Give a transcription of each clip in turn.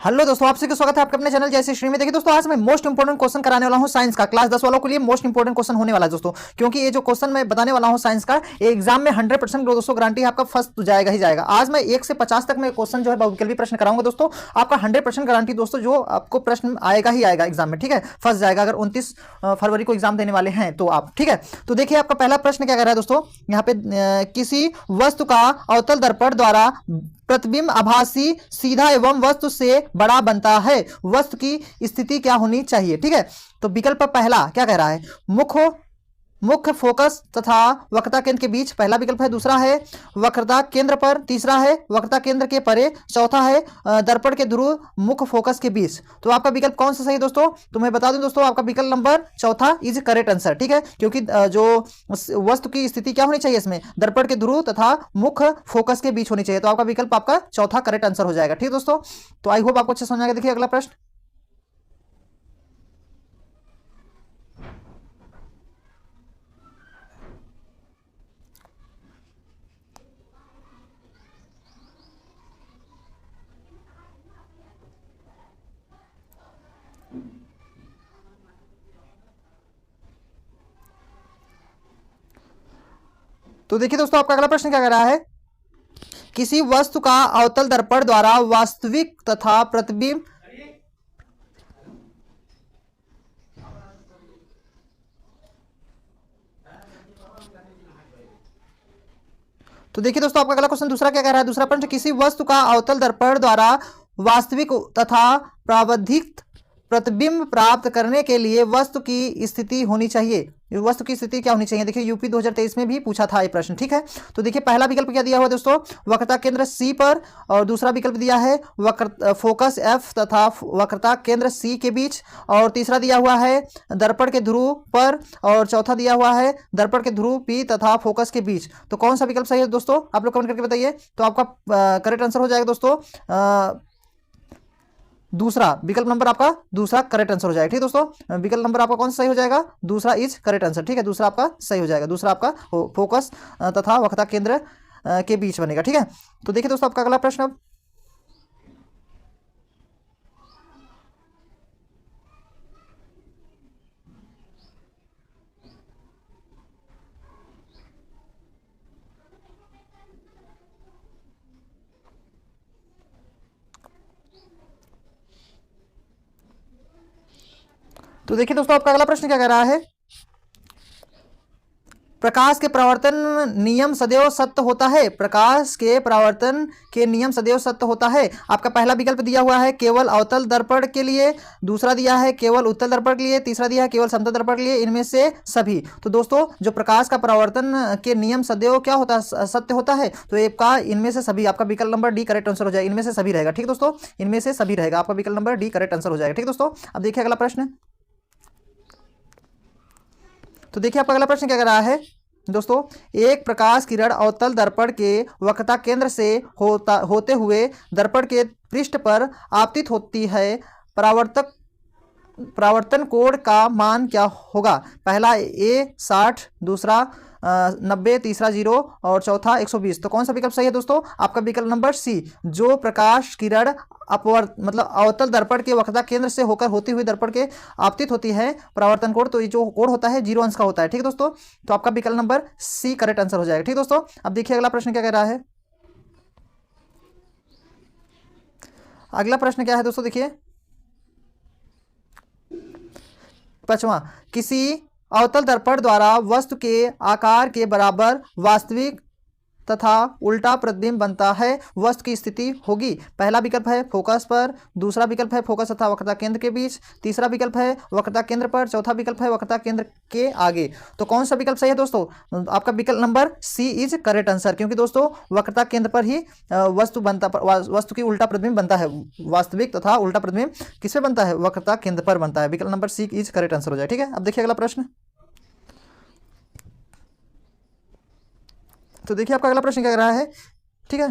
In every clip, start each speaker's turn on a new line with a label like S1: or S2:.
S1: Hello दोस्तों, आप सभी का स्वागत है आपके अपने चैनल जैसे श्री में। देखिए दोस्तों, आज मैं मोस्ट इंपोर्टेंट क्वेश्चन कराने वाला हूं साइंस का। क्लास 10 वालों के लिए मोस्ट इंपोर्टेंट क्वेश्चन होने वाला है दोस्तों, क्योंकि ये जो क्वेश्चन मैं बताने वाला हूं साइंस का, ये एग्जाम में 100% दोस्तों गारंटी है आपका फर्स्ट तो जाएगा ही जाएगा। आज मैं 1 से 50 तक मैं क्वेश्चन जो है बहुविकल्पी प्रश्न कराऊंगा दोस्तों। आपका 100% गारंटी दोस्तों, जो आपको प्रश्न आएगा ही आएगा एग्जाम में, ठीक है, फर्स्ट जाएगा। अगर 29 फरवरी को एग्जाम देने वाले हैं तो आप, ठीक है। तो देखिए आपका पहला प्रश्न क्या कह रहा है दोस्तों, यहाँ पे किसी वस्तु का अवतल दर्पण द्वारा प्रतिबिंब आभासी सीधा एवं वस्तु से बड़ा बनता है, वस्तु की स्थिति क्या होनी चाहिए, ठीक है। तो विकल्प पहला क्या कह रहा है, मुख्य फोकस तथा वक्रता केंद्र के बीच, पहला विकल्प है। दूसरा है वक्रता केंद्र पर, तीसरा है वक्रता केंद्र के परे, चौथा है दर्पण के ध्रुव मुख्य फोकस के बीच। तो आपका विकल्प कौन सा सही है दोस्तों, तो मैं बता दूं दोस्तों, आपका विकल्प नंबर चौथा इज करेक्ट आंसर, ठीक है। क्योंकि जो वस्तु की स्थिति क्या होनी चाहिए इसमें, दर्पण के ध्रुव तथा मुख्य फोकस के बीच होनी चाहिए। तो आपका विकल्प आपका चौथा करेक्ट आंसर हो जाएगा, ठीक है दोस्तों। तो आई होप आपको अच्छा समझ आएगा। देखिए अगला प्रश्न, तो देखिए दोस्तों आपका अगला प्रश्न क्या कह रहा है, किसी वस्तु का अवतल दर्पण द्वारा वास्तविक तथा प्रतिबिंब, तो देखिए दोस्तों आपका अगला क्वेश्चन दूसरा क्या कह रहा है, दूसरा प्रश्न, किसी वस्तु का अवतल दर्पण द्वारा वास्तविक तथा प्रावधिक प्रतिबिंब प्राप्त करने के लिए वस्तु की स्थिति होनी चाहिए, वस्तु की स्थिति क्या होनी चाहिए। देखिए यूपी 2023 में भी पूछा था ये प्रश्न, ठीक है। तो देखिए पहला विकल्प क्या दिया हुआ दोस्तों, वक्रता केंद्र सी पर, और दूसरा विकल्प दिया है फोकस एफ तथा वक्रता केंद्र सी के बीच, और तीसरा दिया हुआ है दर्पण के ध्रुव पर, और चौथा दिया हुआ है दर्पण के ध्रुव पी तथा फोकस के बीच। तो कौन सा विकल्प सही है दोस्तों, आप लोग कमेंट करके बताइए। तो आपका करेक्ट आंसर हो जाएगा दोस्तों दूसरा, विकल्प नंबर आपका दूसरा करेक्ट आंसर हो जाएगा, ठीक है दोस्तों। विकल्प नंबर आपका कौन सा सही हो जाएगा, दूसरा इज करेक्ट आंसर, ठीक है। दूसरा आपका सही हो जाएगा, दूसरा आपका फोकस तथा वक्रता केंद्र के बीच बनेगा, ठीक है। तो देखिए दोस्तों आपका अगला प्रश्न अब, तो देखिए दोस्तों आपका अगला प्रश्न क्या कह रहा है, प्रकाश के प्रवर्तन नियम सदैव सत्य होता है, प्रकाश के प्रवर्तन के नियम सदैव सत्य होता है। आपका पहला विकल्प दिया हुआ है केवल अवतल दर्पण के लिए, दूसरा दिया है केवल उत्तल दर्पण के लिए, तीसरा दिया है केवल समतल दर्पण के लिए, इनमें से सभी। तो दोस्तों जो प्रकाश का प्रवर्तन के नियम सदैव क्या होता है, सत्य होता है, तो आपका इनमें से सभी, आपका विकल्प नंबर डी करेक्ट आंसर हो जाएगा, इनमें से सभी रहेगा, ठीक दोस्तों, इनमें से सभी रहेगा, आपका विकल्प नंबर डी करेक्ट आंसर हो जाएगा, ठीक दोस्तों। अब देखिए अगला प्रश्न, तो देखिए आपका अगला प्रश्न क्या कर रहा है दोस्तों, एक प्रकाश किरण अवतल दर्पण के वक्रता केंद्र से होते हुए दर्पण के पृष्ठ पर आपतित होती है, परावर्तन कोण का मान क्या होगा। पहला ए 60, दूसरा 90, तीसरा 0 और चौथा 120। तो कौन सा विकल्प सही है दोस्तों, आपका विकल्प नंबर सी, जो प्रकाश किरण अपवर्त मतलब अवतल दर्पण के वक्रता केंद्र से होकर होती हुई दर्पण के आपतित होती है परावर्तन कोण, तो ये जो कोण होता है 0 अंश का होता है, ठीक है दोस्तों। तो आपका विकल्प नंबर सी करेक्ट आंसर हो जाएगा, ठीक दोस्तों। अब देखिए अगला प्रश्न क्या कह रहा है, अगला प्रश्न क्या है दोस्तों, देखिए पांचवा, किसी अवतल दर्पण द्वारा वस्तु के आकार के बराबर वास्तविक तथा उल्टा प्रतिबिंब बनता है, वस्तु की स्थिति होगी। पहला विकल्प है फोकस पर, दूसरा विकल्प है फोकस तथा वक्रता केंद्र के बीच, तीसरा विकल्प है वक्रता केंद्र पर, चौथा विकल्प है वक्रता केंद्र के आगे। तो कौन सा विकल्प सही है दोस्तों, आपका विकल्प number C is correct answer, क्योंकि दोस्तों वक्रता केंद्र पर ही वस्तु की उल्टा प्रतिबिंब बनता है, वास्तविक तथा उल्टा प्रतिबिंब किस पे बनता है, वक्रता केंद्र पर बनता है। विकल्प number C is correct answer हो जाए, ठीक है। अब देखिए अगला प्रश्न, तो देखिए आपका अगला प्रश्न क्या कर रहा है, ठीक है।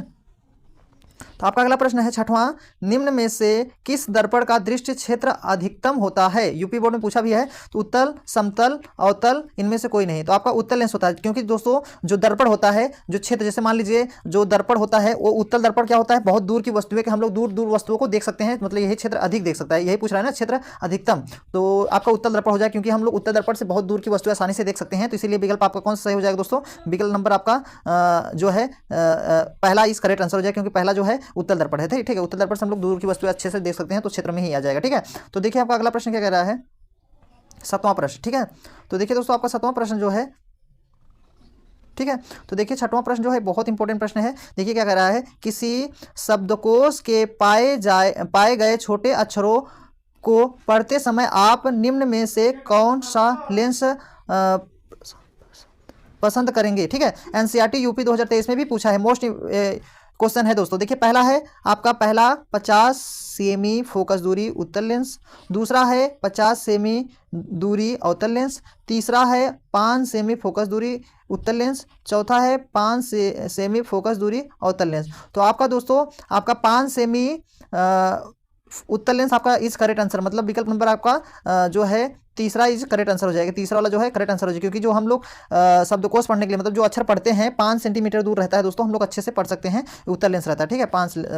S1: तो आपका अगला प्रश्न है छठवां, निम्न में से किस दर्पण का दृश्य क्षेत्र अधिकतम होता है? यूपी बोर्ड में पूछा भी है। तो उत्तल, समतल, अवतल, इनमें से कोई नहीं। तो आपका उत्तल लेंस होता है, क्योंकि दोस्तों जो दर्पण होता है, जो क्षेत्र, जैसे मान लीजिए जो दर्पण होता है वो उत्तल दर्पण क्या होता है, बहुत दूर की वस्तुएं कि हम लोग दूर दूर वस्तुओं को देख सकते हैं, मतलब यही क्षेत्र अधिक देख सकता है, यही पूछ रहा है ना, क्षेत्र अधिकतम। तो आपका उत्तल दर्पण हो जाए, क्योंकि हम लोग उत्तल दर्पण से बहुत दूर की वस्तुएं आसानी से देख सकते हैं। तो इसीलिए विकल्प आपका कौन सा सही हो जाएगा दोस्तों? विकल्प नंबर आपका जो है पहला इस करेक्ट आंसर हो जाए, क्योंकि पहला जो है उत्तल दर्पण है। ठीक है, उत्तल दर्पण से हम लोग दूर की वस्तुएं अच्छे से देख सकते हैं, तो क्षेत्र में ही आ जाएगा। ठीक है, तो देखिए आपका अगला प्रश्न क्या कह रहा है, सातवां प्रश्न। ठीक है, तो देखिए दोस्तों आपका सातवां प्रश्न जो है, ठीक है, तो देखिए छठवां प्रश्न जो है बहुत इंपॉर्टेंट प्रश्न है। देखिए क्या कह रहा है, किसी शब्दकोश के पाए गए छोटे अक्षरों को पढ़ते समय आप निम्न में से कौन सा लेंस पसंद करेंगे? ठीक है, एनसीईआरटी यूपी 2023 में भी पूछा है, मोस्ट क्वेश्चन है दोस्तों। देखिए पहला है आपका, पहला 50 सेमी फोकस दूरी उत्तल लेंस, दूसरा है 50 सेमी दूरी अवतल लेंस, तीसरा है 5 सेमी फोकस दूरी उत्तल लेंस, चौथा है 5 सेमी फोकस दूरी अवतल लेंस। तो आपका दोस्तों आपका 5 सेमी उत्तल लेंस आपका इज करेक्ट आंसर, मतलब विकल्प नंबर आपका जो है तीसरा इज करेक्ट आंसर हो जाएगा, तीसरा वाला जो है करेक्ट आंसर हो जाएगा, क्योंकि जो हम लोग शब्दकोश पढ़ने के लिए, मतलब जो अक्षर पढ़ते हैं 5 सेंटीमीटर दूर रहता है दोस्तों, हम लोग अच्छे से पढ़ सकते हैं, उत्तल लेंस रहता है। ठीक है,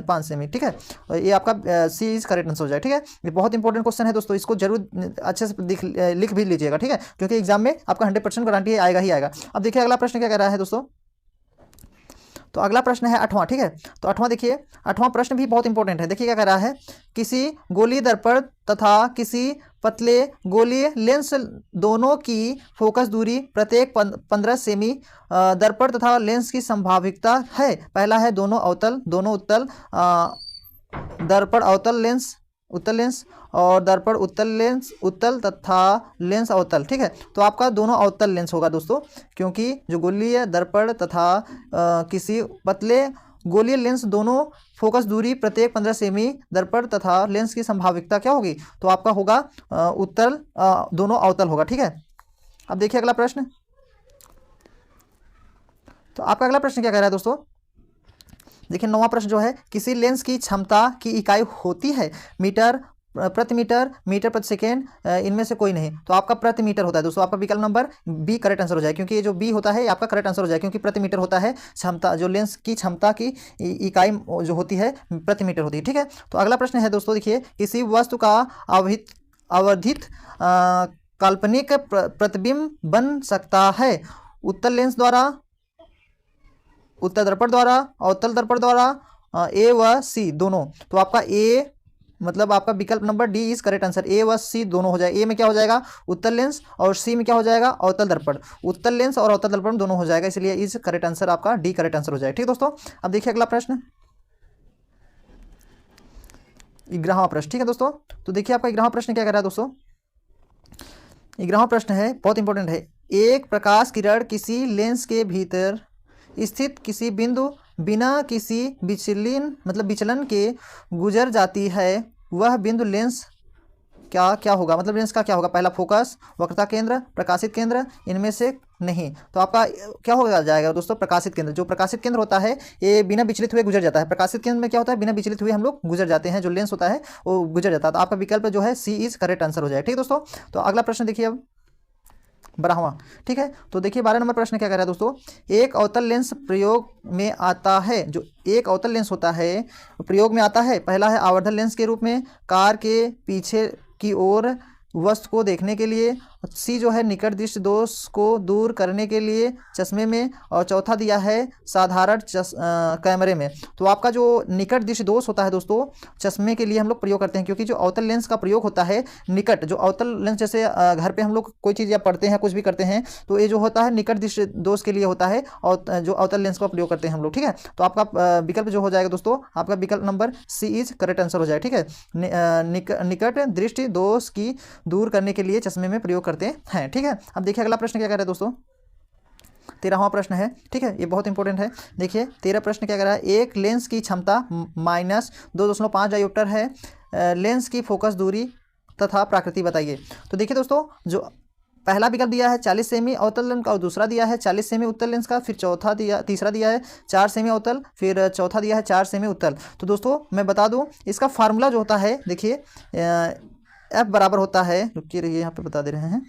S1: 5 सेमी। ठीक है, ये आपका सी इज करेक्ट आंसर हो जाएगा। ठीक है, ये बहुत इंपॉर्टेंट क्वेश्चन है दोस्तों, इसको जरूर अच्छे से लिख भी लीजिएगा। ठीक है, क्योंकि एग्जाम में आपका 100% गारंटी आएगा ही आएगा। अब देखिए अगला प्रश्न क्या कह रहा है दोस्तों, तो अगला प्रश्न है 8वां। ठीक है, तो 8वां देखिए, 8वां प्रश्न भी बहुत इंपॉर्टेंट है। देखिए क्या कह रहा है, किसी गोलीय दर्पण तथा किसी पतले गोलीय लेंस दोनों की फोकस दूरी प्रत्येक 15 सेमी दर्पण तथा लेंस की संभाविकता है। पहला है दोनों अवतल, दोनों उत्तल, दर्पण अवतल लेंस उत्तल लेंस, और दर्पण उत्तल लेंस उत्तल तथा लेंस अवतल। ठीक है, तो आपका दोनों अवतल लेंस होगा दोस्तों, क्योंकि जो गोलीय दर्पण तथा किसी पतले गोलीय लेंस दोनों फोकस दूरी प्रत्येक 15 सेमी दर्पण तथा लेंस की संभाविकता क्या होगी? तो आपका होगा उत्तल, दोनों अवतल होगा। ठीक है, अब देखिए अगला प्रश्न, तो आपका अगला प्रश्न क्या कह रहा है दोस्तों, देखिए 9वां प्रश्न जो है, किसी लेंस की क्षमता की इकाई होती है मीटर प्रति मीटर, मीटर प्रति सेकेंड, इनमें से कोई नहीं। तो आपका प्रति मीटर होता है दोस्तों, आपका विकल्प नंबर बी करेक्ट आंसर हो जाए, क्योंकि ये जो बी होता है ये आपका करेक्ट आंसर हो जाए, क्योंकि प्रति मीटर होता है क्षमता, जो लेंस की क्षमता की इकाई जो होती है प्रति मीटर होती है। ठीक है, तो अगला प्रश्न है दोस्तों, देखिए किसी वस्तु का आवर्धित काल्पनिक प्रतिबिंब बन सकता है उत्तल लेंस द्वारा, उत्तल दर्पण द्वारा, अवतल दर्पण द्वारा, ए व सी दोनों। तो आपका ए, मतलब आपका विकल्प number D is correct answer, A व सी दोनों हो जाए। ए में क्या हो जाएगा, उत्तल लेंस, और सी में क्या हो जाएगा, अवतल दर्पण। उत्तल लेंस और अवतल दर्पण दोनों हो जाएगा, इसलिए इज करेक्ट आंसर आपका डी करेक्ट आंसर हो जाएगा। ठीक दोस्तों, अब देखिए अगला प्रश्न, 11वां प्रश्न। ठीक है दोस्तों, तो देखिए आपका 11वां प्रश्न क्या कह रहा है दोस्तों, 11वां प्रश्न है बहुत इंपॉर्टेंट है, एक प्रकाश किरण किसी लेंस के भीतर स्थित किसी बिंदु बिना किसी विचलन के गुजर जाती है, वह बिंदु लेंस क्या होगा, मतलब लेंस का क्या होगा? पहला फोकस, वक्रता केंद्र, प्रकाशित केंद्र, इनमें से नहीं। तो आपका क्या हो जाएगा दोस्तों, प्रकाशित केंद्र। जो प्रकाशित केंद्र होता है ये बिना विचलित हुए गुजर जाता है, प्रकाशित केंद्र में क्या होता है, बिना विचलित हुए हम लोग गुजर जाते हैं, जो लेंस होता है वो गुजर जाता है। तो आपका विकल्प जो है सी इज करेक्ट आंसर हो जाए। ठीक दोस्तों, तो अगला प्रश्न देखिए अब 12वां। ठीक है, तो देखिए 12 नंबर प्रश्न क्या कह रहा है दोस्तों, एक अवतल लेंस प्रयोग में आता है, जो एक अवतल लेंस होता है प्रयोग में आता है, पहला है आवर्धन लेंस के रूप में कार के पीछे की ओर वस्तु को देखने के लिए, सी जो है निकट दृष्टि दोष को दूर करने के लिए चश्मे में, और चौथा दिया है साधारण कैमरे में। तो आपका जो निकट दृष्टि दोष होता है दोस्तों, चश्मे के लिए हम लोग प्रयोग करते हैं, क्योंकि जो अवतल लेंस का प्रयोग होता है निकट, जो अवतल लेंस जैसे घर पे हम लोग कोई चीज़ या पढ़ते हैं कुछ भी करते हैं, तो ये जो होता है निकट दृष्टि दोष के लिए होता है, और जो अवतल लेंस का प्रयोग करते हैं हम लोग। ठीक है, तो आपका विकल्प जो हो जाएगा दोस्तों, आपका विकल्प number C is correct answer हो जाए। ठीक है, निकट दृष्टि दोष की दूर करने के लिए चश्मे में प्रयोग करते हैं। ठीक है, अब देखिए अगला प्रश्न क्या कह रहा है दोस्तों, 13वां प्रश्न है। ठीक है, ये बहुत इंपॉर्टेंट है। देखिए 13 प्रश्न क्या कह रहा है, एक लेंस की क्षमता -2.5 डायोप्टर है, लेंस की फोकस दूरी तथा प्रकृति बताइए। तो देखिए दोस्तों, जो पहला विकल्प दिया है 40 सेमी अवतल लेंस का और दूसरा दिया है 40 सेमी उत्तल लेंस का, फिर तीसरा दिया है 4 सेमी अवतल, फिर चौथा दिया है 4 सेमी उत्तल। तो दोस्तों मैं बता दूं इसका फार्मूला जो होता है, देखिए F बराबर होता है, रुकिए रहिए यहाँ पे बता दे रहे हैं।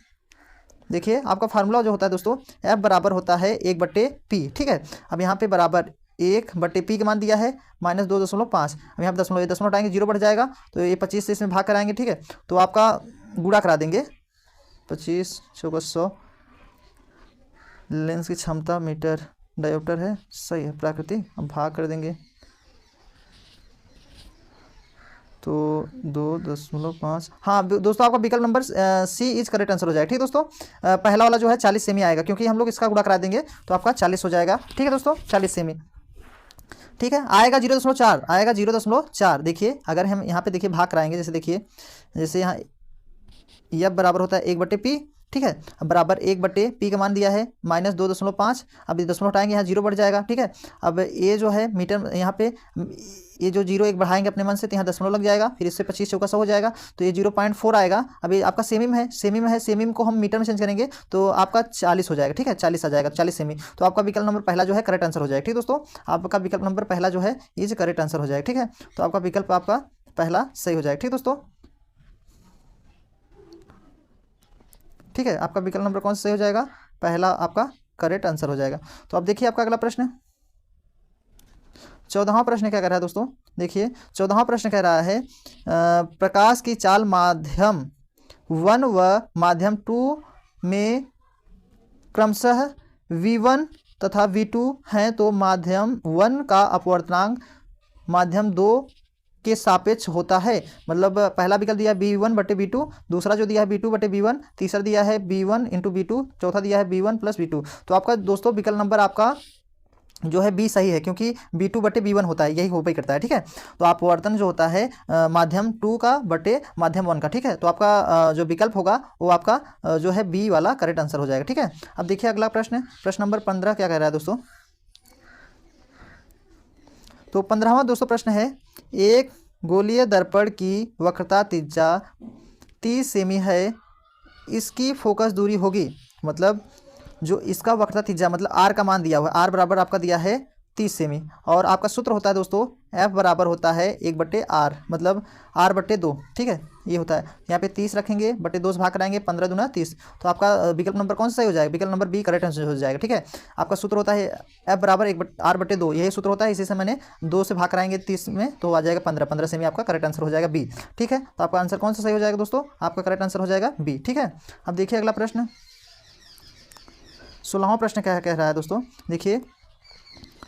S1: देखिए आपका फार्मूला जो होता है दोस्तों F बराबर होता है 1/P, ठीक है। अब यहाँ पे बराबर 1/P का मान दिया है -2.5। अब यहाँ पे दशमलव हटाएंगे 0 बढ़ जाएगा, तो ये 25 से इसमें भाग कराएंगे, ठीक है। तो आपका गुणा करा देंगे, 25 चौका 100, लेंस की क्षमता मीटर डायोप्टर है, सही है प्राकृतिक। अब भाग कर देंगे तो 2.5। हाँ दोस्तों आपका विकल्प number C is correct answer हो जाएगा, ठीक है दोस्तों। पहला वाला जो है 40 सेमी आएगा, क्योंकि हम लोग इसका गुणा करा देंगे तो आपका 40 हो जाएगा, ठीक है दोस्तों, 40 सेमी, ठीक है। आएगा 0.4, आएगा 0.4। देखिए अगर हम यहाँ पे देखिए भाग कराएंगे, जैसे देखिए जैसे यहाँ यह बराबर होता है 1/P, ठीक है। अब बराबर 1/P का मान दिया है -2.5। अब ये दशमलव हटाएंगे यहाँ 0 बढ़ जाएगा, ठीक है। अब ये जो है मीटर, यहाँ पे ये जो 0 1 बढ़ाएंगे अपने मन से तो यहाँ दशमलव लग जाएगा, फिर इससे 25 चौका 100 हो जाएगा, तो ये 0.4 आएगा। अब ये आपका सेमी में है, सेमी को हम मीटर में चेंज करेंगे तो आपका 40 हो जाएगा, ठीक है, 40 आ जाएगा, 40 सेमी। तो आपका विकल्प नंबर पहला जो है करेक्ट आंसर हो जाएगा, ठीक दोस्तों। आपका विकल्प नंबर पहला जो है इज करेक्ट आंसर हो जाएगा, ठीक है। तो आपका विकल्प आपका पहला सही हो जाएगा, ठीक दोस्तों, ठीक है। आपका विकल्प नंबर कौन सा सही हो जाएगा, पहला आपका करेक्ट आंसर हो जाएगा। तो अब देखिए आपका अगला प्रश्न, 14वां प्रश्न क्या कह रहा है दोस्तों। देखिए 14वां प्रश्न कह रहा है प्रकाश की चाल माध्यम 1 व माध्यम 2 में क्रमशः V1 तथा V2 हैं, तो माध्यम 1 का अपवर्तनांक माध्यम 2 के सापेक्ष होता है। मतलब पहला विकल्प दिया है B1/B2, दूसरा जो दिया है B2/B1, तीसरा दिया है B1 × B2, चौथा दिया है B1 + B2। तो आपका दोस्तों विकल्प नंबर आपका जो है B सही है, क्योंकि B2/B1 होता है, यही हो ही करता है, ठीक है। तो अपवर्तन जो होता है माध्यम 2 का बटे माध्यम 1 का, ठीक है। तो आपका जो विकल्प होगा वो आपका जो है B वाला करेक्ट आंसर हो जाएगा, ठीक है। अब देखिए अगला प्रश्न, प्रश्न नंबर 15 क्या कह रहा है दोस्तों। तो 15वां दोस्तों प्रश्न है, एक गोलीय दर्पण की वक्रता त्रिज्या 30 सेमी है, इसकी फोकस दूरी होगी, मतलब जो इसका वक्रता त्रिज्या मतलब R का मान दिया हुआ है, R बराबर आपका दिया है 30 सेमी, और आपका सूत्र होता है दोस्तों F बराबर होता है 1/R, मतलब R/2, ठीक है। ये होता है, यहाँ पे 30 रखेंगे, बटे 2 से भाग कराएंगे, 15 दूना 30। तो आपका विकल्प नंबर कौन सा सही हो जाएगा, विकल्प नंबर B करेक्ट आंसर हो जाएगा, ठीक है। आपका सूत्र होता है F बराबर R/2, यही सूत्र होता है, इसी से मैंने 2 से भाग कराएंगे 30 में तो आ जाएगा 15 सेमी, आपका करेक्ट आंसर हो जाएगा B, ठीक है। तो आपका आंसर कौन सा सही हो जाएगा दोस्तों, आपका करेक्ट आंसर हो जाएगा B, ठीक है। अब देखिए अगला प्रश्न, 16वां प्रश्न क्या कह रहा है दोस्तों। देखिए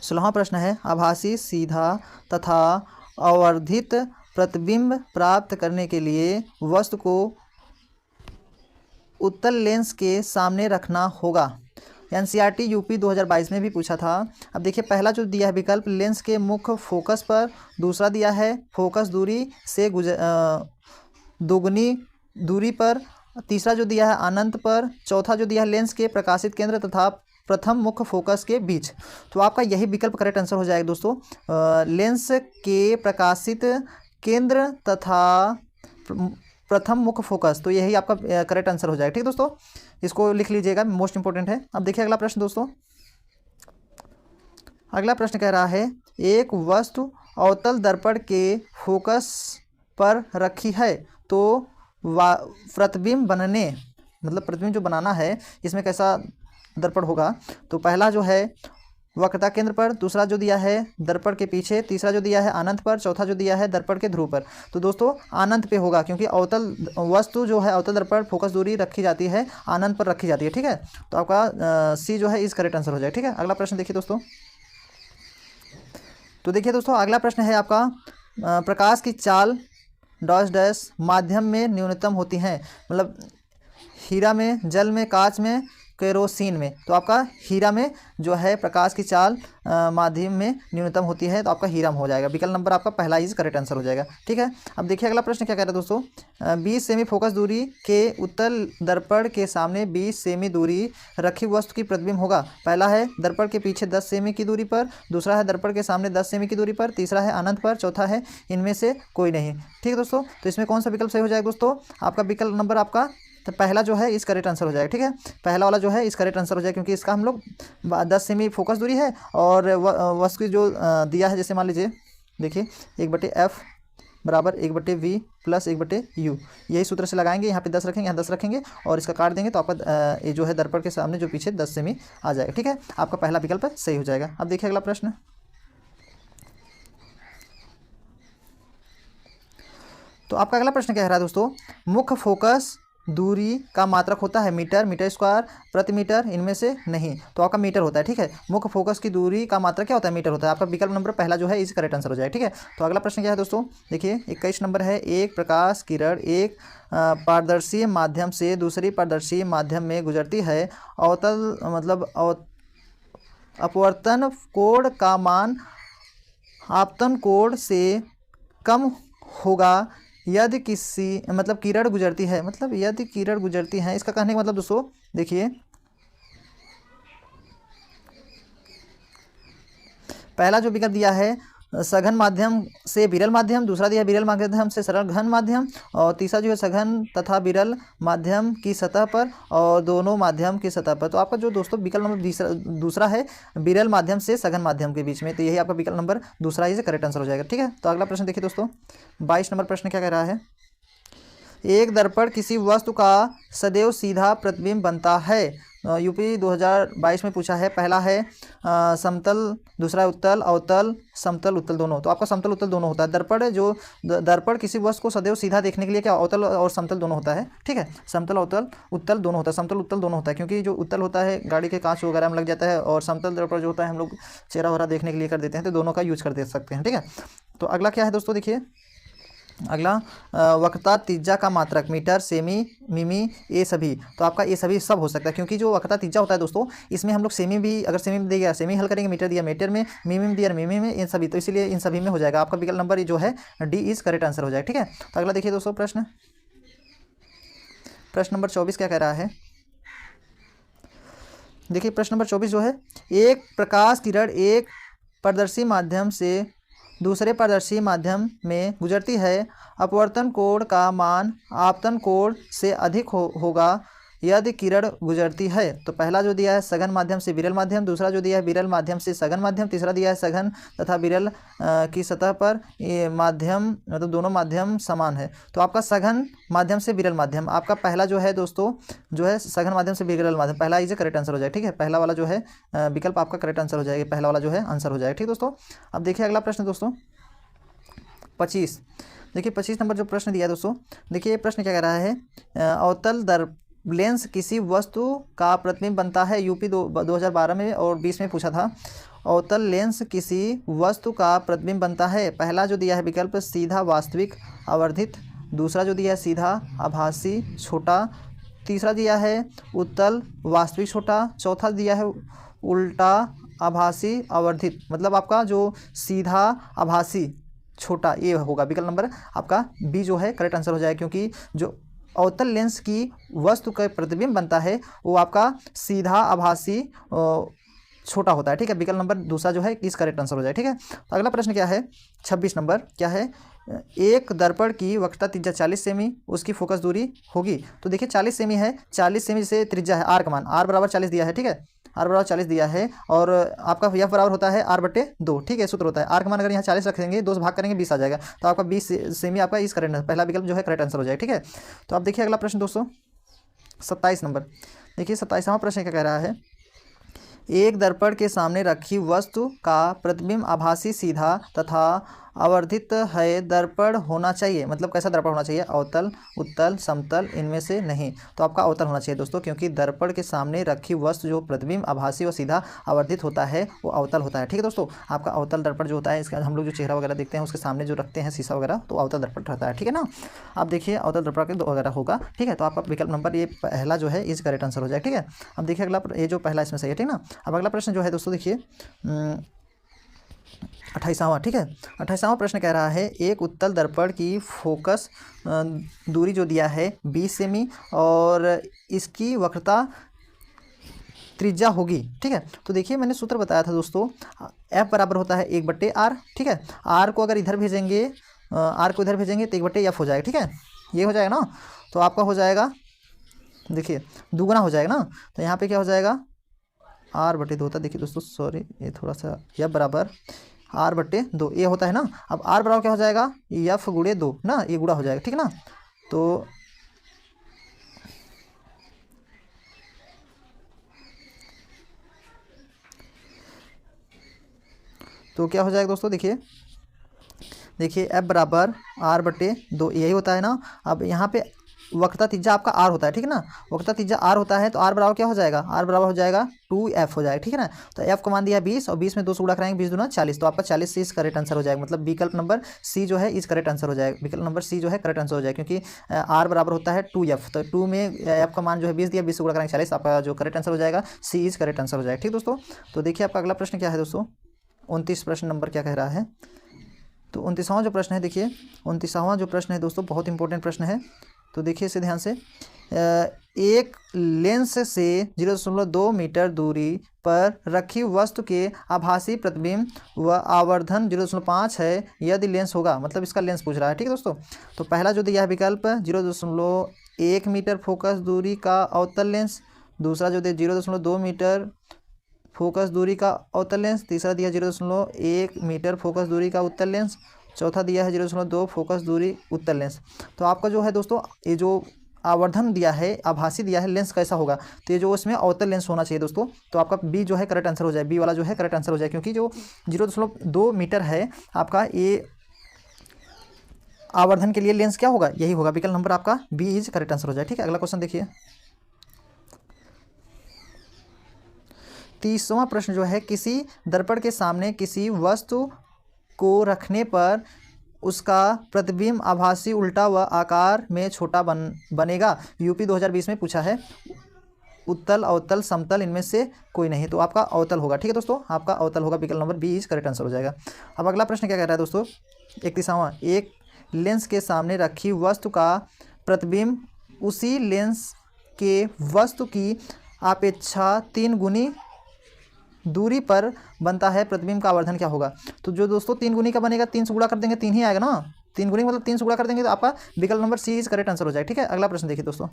S1: 16वां प्रश्न है, आभासी सीधा तथा आवर्धित प्रतिबिंब प्राप्त करने के लिए वस्तु को उत्तल लेंस के सामने रखना होगा। NCERT यूपी 2022 में भी पूछा था। अब देखिए पहला जो दिया है विकल्प लेंस के मुख्य फोकस पर, दूसरा दिया है फोकस दूरी से दोगुनी दूरी पर, तीसरा जो दिया है अनंत पर, चौथा जो दिया है लेंस के प्रकाशित केंद्र तथा प्रथम मुख्य फोकस के बीच। तो आपका यही विकल्प करेक्ट आंसर हो जाएगा दोस्तों, लेंस के प्रकाशित केंद्र तथा प्रथम मुख्य फोकस, तो यही आपका करेक्ट आंसर हो जाएगा, ठीक दोस्तों। इसको लिख लीजिएगा, मोस्ट इंपॉर्टेंट है। अब देखिए अगला प्रश्न दोस्तों, अगला प्रश्न कह रहा है, एक वस्तु अवतल दर्पण के फोकस पर रखी है, तो प्रतिबिंब बनने मतलब प्रतिबिंब जो बनाना है इसमें कैसा दर्पण होगा। तो पहला जो है वक्रता केंद्र पर, दूसरा जो दिया है दर्पण के पीछे, तीसरा जो दिया है अनंत पर, चौथा जो दिया है दर्पण के ध्रुव पर। तो दोस्तों अनंत पे होगा, क्योंकि अवतल वस्तु जो है अवतल दर्पण फोकस दूरी रखी जाती है अनंत पर रखी जाती है, ठीक है। तो आपका सी जो है इस करेक्ट आंसर हो जाएगा, ठीक है। अगला प्रश्न देखिए दोस्तों, तो देखिए दोस्तों अगला प्रश्न है आपका, प्रकाश की चाल डैश डैश माध्यम में न्यूनतम होती हैं, मतलब हीरा में, जल में, कांच में, केरोसिन में। तो आपका हीरा में जो है प्रकाश की चाल माध्यम में न्यूनतम होती है, तो आपका हीरा में हो जाएगा। विकल्प नंबर आपका पहला इज करेक्ट आंसर हो जाएगा, ठीक है। अब देखिए अगला प्रश्न क्या कह रहा है दोस्तों, 20 सेमी फोकस दूरी के उत्तल दर्पण के सामने 20 सेमी दूरी रखी वस्तु की प्रतिबिंब होगा। पहला है दर्पण के पीछे 10 सेमी की दूरी पर, दूसरा है दर्पण के सामने 10 सेमी की दूरी पर, तीसरा है अनंत पर, चौथा है इनमें से कोई नहीं, ठीक है दोस्तों। तो इसमें कौन सा विकल्प सही हो जाएगा दोस्तों, आपका विकल्प नंबर आपका तो पहला जो है इस करेक्ट आंसर हो जाएगा। ठीक है, पहला वाला जो है इस करेक्ट आंसर हो जाएगा, क्योंकि इसका हम लोग 10 सेमी फोकस दूरी है और वस्तु की जो दिया है, जैसे मान लीजिए देखिए 1/f बराबर 1/v प्लस 1/u, यही सूत्र से लगाएंगे। यहाँ पे 10 रखेंगे, यहाँ 10 रखेंगे और इसका काट देंगे तो आपका ये जो है दर्पण के सामने जो पीछे 10 सेमी आ जाएगा। ठीक है, आपका पहला विकल्प सही हो जाएगा। अब देखिए अगला प्रश्न। तो आपका अगला प्रश्न क्या कह रहा है दोस्तों, मुख्य फोकस दूरी का मात्रक होता है मीटर, मीटर स्क्वायर, प्रति मीटर, इनमें से नहीं। तो आपका मीटर होता है। ठीक है, मुख्य फोकस की दूरी का मात्रक क्या होता है, मीटर होता है। आपका विकल्प नंबर पहला जो है इस करेक्ट आंसर हो जाए। ठीक है, तो अगला प्रश्न क्या है दोस्तों, देखिए 21 नंबर है। एक प्रकाश किरण एक पारदर्शी माध्यम से दूसरी पारदर्शी माध्यम में गुजरती है। अवतल मतलब अपवर्तन कोण का मान आपतन कोण से कम होगा यदि किसी मतलब किरण गुजरती है, मतलब यदि किरण गुजरती है, इसका कहने का मतलब दोस्तों देखिए पहला जो विकल्प दिया है सघन माध्यम से विरल माध्यम, दूसरा दिया है विरल माध्यम से सरल घन माध्यम, और तीसरा जो है सघन तथा विरल माध्यम की सतह पर और दोनों माध्यम की सतह पर। तो आपका जो दोस्तों विकल्प नंबर दूसरा है विरल माध्यम से सघन माध्यम के बीच में, तो यही आपका विकल्प नंबर दूसरा ही से करेक्ट आंसर हो जाएगा। ठीक है, तो अगला प्रश्न देखिए दोस्तों 22 नंबर प्रश्न क्या कह रहा है, एक दर्पण किसी वस्तु का सदैव सीधा प्रतिबिंब बनता है। यूपी 2022 में पूछा है। पहला है समतल, दूसरा उत्तल, अवतल, समतल उत्तल दोनों। तो आपका समतल उत्तल दोनों होता है। दर्पण जो दर्पण किसी वस्तु को सदैव सीधा देखने के लिए क्या अवतल और समतल दोनों होता है। ठीक है, समतल अवतल उत्तल दोनों होता है, समतल उत्तल दोनों होता है, क्योंकि जो उत्तल होता है गाड़ी के कांच वगैरह में लग जाता है और समतल दर्पण जो होता है हम लोग चेहरा वगैरह देखने के लिए कर देते हैं, तो दोनों का यूज कर दे सकते हैं। ठीक है, तो अगला क्या है दोस्तों, देखिए अगला वक्रता त्रिज्या का मात्रक मीटर, सेमी, मिमी, ये सभी। तो आपका ये सभी सब हो सकता है, क्योंकि जो वक्रता त्रिज्या होता है दोस्तों इसमें हम लोग सेमी भी, अगर सेमी में दिया सेमी हल करेंगे, मीटर दिया मीटर में, मिमी में दिया मिमी में, इन सभी, तो इसीलिए इन सभी में हो जाएगा। आपका विकल्प नंबर जो है डी इज करेक्ट आंसर हो जाएगा। ठीक है, तो अगला देखिए दोस्तों प्रश्न नंबर 24 क्या कह रहा है, देखिए प्रश्न नंबर 24 जो है, एक प्रकाश किरण एक पारदर्शी माध्यम से दूसरे पारदर्शी माध्यम में गुजरती है। अपवर्तन कोण का मान आपतन कोण से अधिक होगा यदि किरण गुजरती है। तो पहला जो दिया है सघन माध्यम से विरल माध्यम, दूसरा जो दिया है विरल माध्यम से सघन माध्यम, तीसरा दिया है सघन तथा विरल की सतह पर ये माध्यम मतलब दोनों माध्यम समान है। तो आपका सघन माध्यम से विरल माध्यम, आपका पहला जो है दोस्तों जो है सघन माध्यम से विरल माध्यम, पहला इज करेक्ट आंसर हो जाए। ठीक है, पहला वाला जो है विकल्प आपका करेक्ट आंसर हो जाएगा, पहला वाला जो है आंसर हो जाएगा। ठीक दोस्तों, अब देखिए अगला प्रश्न दोस्तों 25। देखिए 25 नंबर जो प्रश्न दिया है दोस्तों, देखिए ये प्रश्न क्या कह रहा है, अवतल लेंस किसी वस्तु का प्रतिबिंब बनता है। यूपी 2012 में और 20 में पूछा था। अवतल लेंस किसी वस्तु का प्रतिबिंब बनता है। पहला जो दिया है विकल्प सीधा वास्तविक आवर्धित, दूसरा जो दिया है सीधा आभासी छोटा, तीसरा दिया है उत्तल वास्तविक छोटा, चौथा दिया है उल्टा आभासी आवर्धित। मतलब आपका जो सीधा आभासी छोटा ये होगा, विकल्प नंबर आपका बी जो है करेक्ट आंसर हो जाएगा, क्योंकि जो अवतल लेंस की वस्तु का प्रतिबिंब बनता है वो आपका सीधा आभासी छोटा होता है। ठीक है, विकल्प नंबर दूसरा जो है इस करेक्ट आंसर हो जाए। ठीक है, तो अगला प्रश्न क्या है 26 नंबर क्या है, एक दर्पण की वक्रता त्रिज्या 40 सेमी, उसकी फोकस दूरी होगी। तो देखिए 40 सेमी है, 40 सेमी से त्रिज्या है आर का मान, आर बराबर 40 दिया है। ठीक है, आर बराबर 40 दिया है और आपका एफ बराबर होता है r/2। ठीक है, सूत्र होता है आर का मान अगर यहाँ 40 रखेंगे 2 से भाग करेंगे 20 आ जाएगा। तो आपका 20 सेमी आपका इस करेक्ट पहला विकल्प जो है करेक्ट आंसर हो जाएगा। ठीक है, तो आप देखिए अगला प्रश्न दोस्तों 27 नंबर। देखिए 27वां प्रश्न क्या कह रहा है, एक दर्पण के सामने रखी वस्तु का प्रतिबिंब आभासी सीधा तथा आवर्धित है, दर्पण होना चाहिए। मतलब कैसा दर्पण होना चाहिए, अवतल उत्तल समतल इनमें से नहीं। तो आपका अवतल होना चाहिए दोस्तों, क्योंकि दर्पण के सामने रखी वस्तु जो प्रतिबिंब आभासी और सीधा आवर्धित होता है वो अवतल होता है। ठीक है दोस्तों, आपका अवतल दर्पण जो होता है इसका हम लोग जो चेहरा वगैरह देखते हैं उसके सामने जो रखते हैं शीशा वगैरह, तो अवतल दर्पण रहता है। ठीक है ना, आप देखिए अवतल दर्पण के 2 वगैरह होगा। ठीक है, तो आपका विकल्प नंबर ये पहला जो है इस करेक्ट आंसर हो जाए। ठीक है, अब देखिए अगला ये जो पहला इसमें सही है। ठीक ना, अब अगला प्रश्न जो है दोस्तों देखिए 28वां। ठीक है, 28वां प्रश्न कह रहा है, एक उत्तल दर्पण की फोकस दूरी जो दिया है 20 सेमी और इसकी वक्रता त्रिज्या होगी। ठीक है, तो देखिए मैंने सूत्र बताया था दोस्तों, F बराबर होता है 1/r। ठीक है, R को अगर इधर भेजेंगे, R को इधर भेजेंगे तो 1/f हो जाएगा। ठीक है, ये हो जाएगा ना, तो आपका हो जाएगा देखिए दुगुना हो जाएगा ना, तो यहाँ पे क्या हो जाएगा r/2 होता है। देखिए दोस्तों सॉरी ये थोड़ा सा f बराबर r/2 ये होता है ना। अब r बराबर क्या हो जाएगा f×2 ना, ये गुणा हो जाएगा ठीक है ना। तो क्या हो जाएगा दोस्तों, देखिए f बराबर r/2 यही होता है ना। अब यहाँ पे वक्रता त्रिज्या आपका r होता है ठीक है ना, वक्रता त्रिज्या r होता है, तो r बराबर क्या हो जाएगा, r बराबर हो जाएगा 2f हो जाएगा ठीक है ना। तो f को मान दिया 20 और 20 में 2 से गुणा कराएंगे, 20 दूना 40, तो आपका 40 से इस करेक्ट आंसर हो जाएगा। मतलब विकल्प नंबर सी जो है इस करेक्ट आंसर हो जाएगा, विकल्प नंबर सी जो है करेक्ट आंसर हो जाएगा, क्योंकि r बराबर होता है 2f, तो 2 में f का मान जो है 20 दिया, 20 से गुणा कराएंगे 40, आपका जो करेक्ट आंसर हो जाएगा सी इज करेक्ट आंसर हो जाएगा ठीक दोस्तों। तो देखिए आपका अगला प्रश्न क्या है दोस्तों, 29 प्रश्न नंबर क्या कह रहा है। तो 29वां जो प्रश्न है, देखिए 29वां जो प्रश्न है दोस्तों बहुत इंपॉर्टेंट प्रश्न है। तो देखिए इसे ध्यान से, एक लेंस से 0.2 मीटर दूरी पर रखी वस्तु के आभासी प्रतिबिंब व आवर्धन 0.5 है यदि लेंस होगा, मतलब इसका लेंस पूछ रहा है ठीक है दोस्तों। तो पहला जो दिया है विकल्प 0.1 मीटर फोकस दूरी का अवतल लेंस, दूसरा जो दिया 0.2 मीटर फोकस दूरी का अवतल लेंस, तीसरा दिया 0.1 मीटर फोकस दूरी का उत्तल लेंस, चौथा दिया है 0.2 फोकस दूरी उत्तल लेंस। तो आपका जो है दोस्तों ये जो आवर्धन दिया है आभासी दिया है लेंस कैसा होगा, तो ये जो इसमें अवतल लेंस होना चाहिए दोस्तों। तो आपका बी जो है करेक्ट आंसर हो जाए, बी वाला जो है करेक्ट आंसर हो जाए, क्योंकि जो 0.2 मीटर है आपका ये आवर्धन के लिए लेंस क्या होगा, यही होगा, विकल्प नंबर आपका बी इज करेक्ट आंसर हो जाए ठीक है। अगला क्वेश्चन देखिए 30वां प्रश्न जो है, किसी दर्पण के सामने किसी वस्तु को रखने पर उसका प्रतिबिंब आभासी उल्टा व आकार में छोटा बनेगा। यूपी 2020 में पूछा है, उत्तल अवतल समतल इनमें से कोई नहीं, तो आपका अवतल होगा ठीक है दोस्तों, आपका अवतल होगा, विकल्प number B is correct answer हो जाएगा। अब अगला प्रश्न क्या कह रहा है दोस्तों 31वां, एक लेंस के सामने रखी वस्तु का प्रतिबिंब उसी लेंस के वस्तु की अपेक्षा 3 गुनी दूरी पर बनता है, प्रतिबिंब का आवर्धन क्या होगा। तो जो दोस्तों 3 गुनी का बनेगा, 3 से गुणा कर देंगे 3 ही आएगा ना, 3 गुनी मतलब 3 से गुणा कर देंगे, तो आपका विकल्प number C is correct answer हो जाएगा ठीक है। अगला प्रश्न देखिए दोस्तों,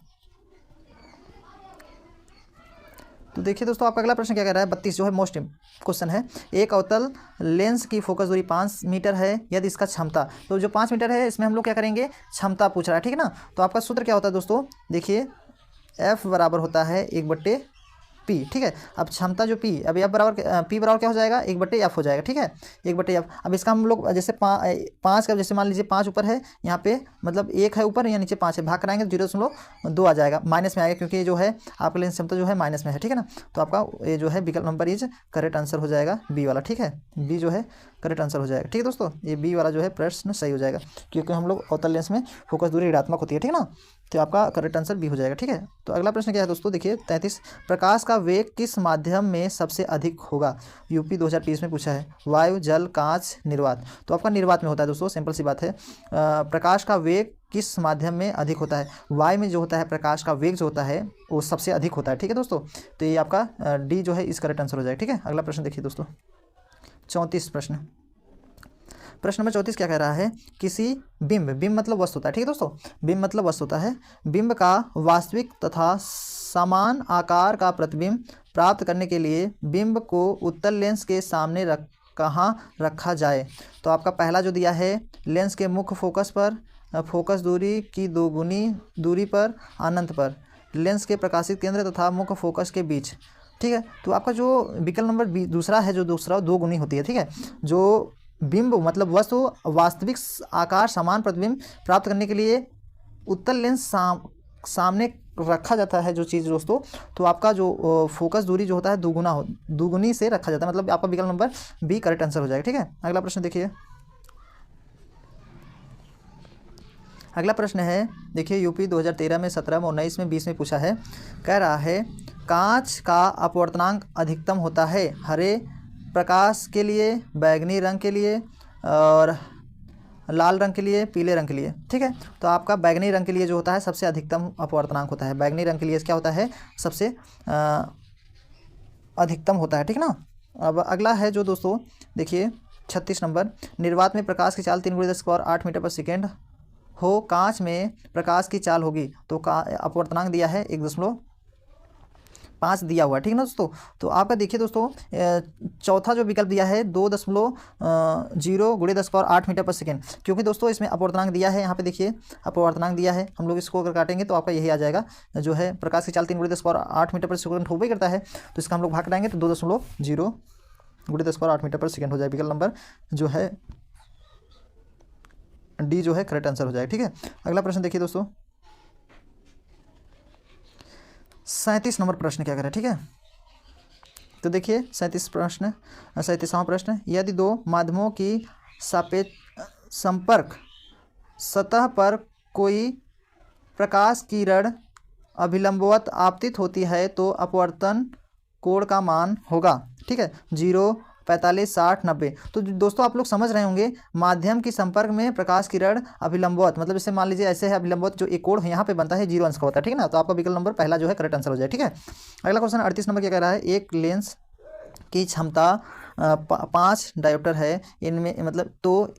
S1: तो देखिए दोस्तों आपका अगला प्रश्न क्या कह रहा है 32 जो है मोस्ट क्वेश्चन है, एक अवतल लेंस की फोकस दूरी 5 मीटर है यदि इसका क्षमता, तो जो 5 मीटर है इसमें हम लोग क्या करेंगे क्षमता पूछ रहा है ठीक है ना। तो आपका सूत्र क्या होता है दोस्तों, देखिए f बराबर होता है 1/p ठीक है। अब क्षमता जो p, अब f बराबर p बराबर क्या हो जाएगा 1/f हो जाएगा ठीक है, 1/f। अब इसका हम लोग जैसे 5 का जैसे मान लीजिए 5 ऊपर है यहाँ पे, मतलब 1 है ऊपर या नीचे 5 है, भाग कराएंगे तो 0.2 आ जाएगा, माइनस में आएगा, क्योंकि ये जो है आपका लेंस क्षमता जो है माइनस में है ठीक है ना। तो आपका ये जो है विकल्प नंबर इज करेक्ट आंसर हो जाएगा बी वाला ठीक है, बी जो है करेक्ट आंसर हो जाएगा ठीक है दोस्तों, ये बी वाला जो है प्रश्न सही हो जाएगा, क्योंकि हम लोग अवतल लेंस में फोकस दूरी ऋणात्मक होती है ठीक है ना। तो आपका करेक्ट आंसर बी हो जाएगा ठीक है। तो अगला प्रश्न क्या है दोस्तों, देखिए 33, प्रकाश का वेग किस माध्यम में सबसे अधिक होगा, यूपी 2020 में पूछा है, वायु जल कांच निर्वात। तो आपका निर्वात में होता है दोस्तों, सिंपल सी बात है। प्रकाश का वेग किस माध्यम में अधिक होता है, वायु में जो होता है प्रकाश का वेग जो होता है वो सबसे अधिक होता है ठीक है दोस्तों। तो ये आपका डी जो है इस करेक्ट आंसर हो जाएगा ठीक है। अगला प्रश्न देखिए दोस्तों 34 प्रश्न नंबर 34 क्या कह रहा है, किसी बिंब, बिंब मतलब वस्तु होता है ठीक है दोस्तों, बिंब मतलब वस्तु होता है, बिंब का वास्तविक तथा समान आकार का प्रतिबिंब प्राप्त करने के लिए बिंब को उत्तल लेंस के सामने कहाँ रखा जाए। तो आपका पहला जो दिया है लेंस के मुख्य फोकस पर, फोकस दूरी की 2 गुनी दूरी पर, अनंत पर, लेंस के प्रकाशित केंद्र तथा मुख्य फोकस के बीच ठीक है। तो आपका जो विकल्प नंबर बी दूसरा है, जो दूसरा 2 गुनी होती है ठीक है, जो बिंब मतलब वस्तु वास्तविक आकार समान प्रतिबिंब प्राप्त करने के लिए उत्तल लेंस सामने रखा जाता है जो चीज़ दोस्तों, तो आपका जो फोकस दूरी जो होता है दुगुनी से रखा जाता है, मतलब आपका विकल्प नंबर बी करेक्ट आंसर हो जाएगा ठीक है। अगला प्रश्न देखिए, अगला प्रश्न है देखिए यूपी 2013 में 17 में 19 में 20 में पूछा है, कह रहा है कांच का अपवर्तनांक अधिकतम होता है हरे प्रकाश के लिए, बैगनी रंग के लिए और लाल रंग के लिए, पीले रंग के लिए ठीक है। तो आपका बैगनी रंग के लिए जो होता है सबसे अधिकतम अपवर्तनांक होता है, बैगनी रंग के लिए क्या होता है सबसे अधिकतम होता है ठीक ना। अब अगला है जो दोस्तों देखिए 36 नंबर, निर्वात में प्रकाश की चाल 3 × 10⁸ मीटर पर सेकेंड हो कांच में प्रकाश की चाल होगी। तो अपवर्तनांक दिया है 1.5 दिया हुआ है, ठीक है ना दोस्तों। तो आपका देखिए दोस्तों चौथा जो विकल्प दिया है 2.0 × 10⁸ मीटर पर सेकेंड, क्योंकि दोस्तों इसमें अपवर्तनांक दिया है, यहाँ पे देखिए अपवर्तनांक दिया है, हम लोग इसको अगर काटेंगे तो आपका यही आ जाएगा, जो है प्रकाश की चाल 3 × 10⁸ मीटर पर सेकेंड हो भी करता है। तो इसका हम लोग भाग कराएंगे तो 2.0 × 10⁸ मीटर पर सेकेंड हो जाए। विकल्प नंबर जो है डी जो है करेक्ट आंसर हो जाए, ठीक है। अगला प्रश्न देखिए दोस्तों 37 नंबर प्रश्न क्या करें, ठीक है। तो देखिए 37वां प्रश्न, यदि दो माध्यमों की सापेक्ष संपर्क सतह पर कोई प्रकाश किरण अभिलंबवत आपतित होती है तो अपवर्तन कोण का मान होगा, ठीक है, 0, 45, 60, 90। तो दोस्तों आप लोग समझ रहे होंगे माध्यम की संपर्क में प्रकाश किरण अभिलंबवत, मतलब जैसे मान लीजिए ऐसे है अभिलंबवत, जो एक कोण यहाँ पे बनता है 0 अंश का होता है, ठीक है ना। तो आपका विकल्प नंबर पहला जो है करेक्ट आंसर हो जाए, ठीक है। अगला क्वेश्चन 38 नंबर क्या कह रहा है, एक लेंस की क्षमता 5 डायोप्टर है, इनमें मतलब तो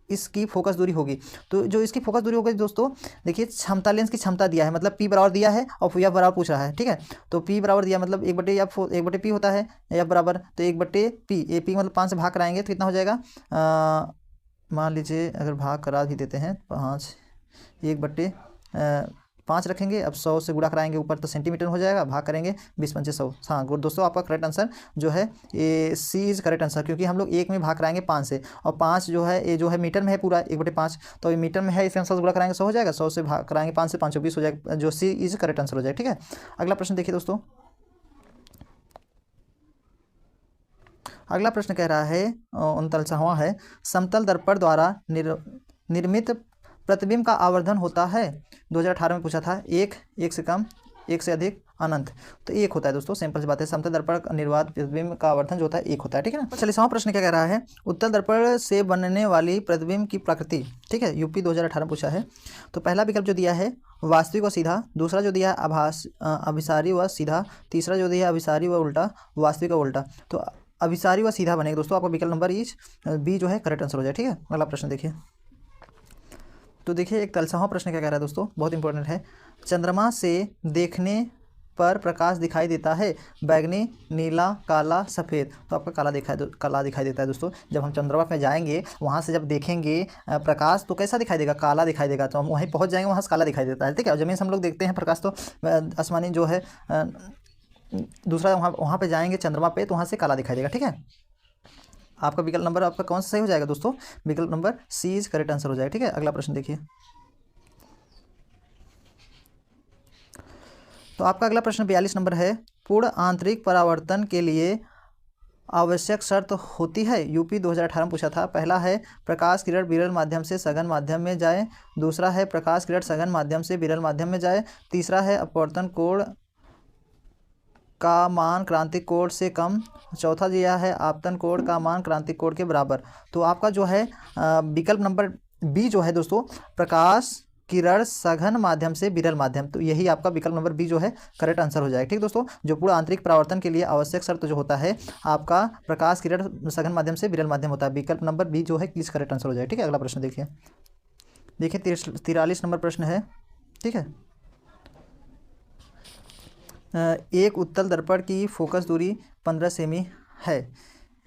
S1: इसकी फोकस दूरी होगी। तो जो इसकी फोकस दूरी होगी दोस्तों, देखिए क्षमता, लेंस की क्षमता दिया है, मतलब P बराबर दिया है और F बराबर पूछ रहा है, ठीक है। तो P बराबर दिया मतलब 1/P होता है, F बराबर तो 1/P, ये P मतलब 5 से भाग कराएंगे तो कितना हो जाएगा, मान लीजिए अगर भाग करा भी देते हैं 5, 1/5 रखेंगे, अब 100 से गुणा कराएंगे ऊपर तो सेंटीमीटर हो जाएगा, भाग करेंगे 20×5 100। हाँ दोस्तों आपका करेक्ट आंसर जो है ये सी इज करेक्ट आंसर, क्योंकि हम लोग 1 में भाग कराएंगे 5 से, और 5 जो है ये जो है मीटर में है पूरा 1/5, तो ये मीटर में है, इसके आंसर से गुणा कराएंगे 100 हो जाएगा, 100 से भाग कराएंगे 5 से 5 20 हो जाएगा, जो सी इज करेक्ट आंसर हो जाएगा, ठीक है। अगला प्रश्न देखिए दोस्तों, अगला प्रश्न कह रहा है 39वां है, समतल दर्पण द्वारा निर्मित प्रतिबिंब का आवर्धन होता है, 2018 में पूछा था, एक से कम, एक से अधिक, अनंत। तो एक होता है दोस्तों, सिंपल सी बात है, समतल दर्पण निर्वात प्रतिबिंब का आवर्धन जो होता है एक होता है, ठीक है ना। 40वां प्रश्न क्या कह रहा है, उत्तल दर्पण से बनने वाली प्रतिबिंब की प्रकृति, ठीक है, यूपी 2018 पूछा है। तो पहला विकल्प जो दिया है वास्तविक व सीधा, दूसरा जो दिया है अभिसारी व सीधा, तीसरा जो दिया है अभिसारी व उल्टा, वास्तविक व उल्टा। तो अभिसारी व सीधा बनेगा दोस्तों, आपका विकल्प नंबर बी जो है करेक्ट आंसर हो जाए, ठीक है। अगला प्रश्न देखिए, तो देखिए 41वां प्रश्न क्या कह रहा है दोस्तों, बहुत इंपॉर्टेंट है, चंद्रमा से देखने पर प्रकाश दिखाई देता है बैगनी, नीला, काला, सफ़ेद। तो आपका काला दिखाई देता है दोस्तों। जब हम चंद्रमा पे जाएंगे वहाँ से जब देखेंगे प्रकाश तो कैसा दिखाई देगा, काला दिखाई देगा। तो हम वहीं पहुँच जाएंगे, वहाँ से काला दिखाई देता है, ठीक है। और ज़मीन से हम लोग देखते हैं प्रकाश तो आसमानी जो है, दूसरा वहाँ पे जाएंगे चंद्रमा पे तो वहाँ से काला दिखाई देगा, ठीक है। आपका विकल्प नंबर आपका कौन सा सही हो जाएगा दोस्तों, विकल्प number C is correct answer हो जाएगा, ठीक है। अगला प्रश्न देखिए, तो आपका अगला प्रश्न 42 नंबर है, पूर्ण आंतरिक परावर्तन के लिए आवश्यक शर्त होती है, यूपी 2018 में पूछा था। पहला है प्रकाश किरण विरल माध्यम से सघन माध्यम में जाए, दूसरा है प्रकाश किरण सघन माध्यम से विरल माध्यम में जाए, तीसरा है अपवर्तन कोण का मान क्रांतिक कोण से कम, चौथा दिया है आपतन कोण का मान क्रांतिक कोण के बराबर। तो आपका जो है विकल्प नंबर बी जो है दोस्तों, प्रकाश किरण सघन माध्यम से विरल माध्यम, तो यही आपका विकल्प नंबर बी जो है करेक्ट आंसर हो जाएगा, ठीक दोस्तों। जो पूर्ण आंतरिक परावर्तन के लिए आवश्यक शर्त जो होता है आपका प्रकाश किरण सघन माध्यम से विरल माध्यम होता है, विकल्प नंबर बी जो है प्लीज करेक्ट आंसर हो जाए, ठीक है। अगला प्रश्न देखिए 43 नंबर प्रश्न है, ठीक है। एक उत्तल दर्पण की फोकस दूरी 15 सेमी है,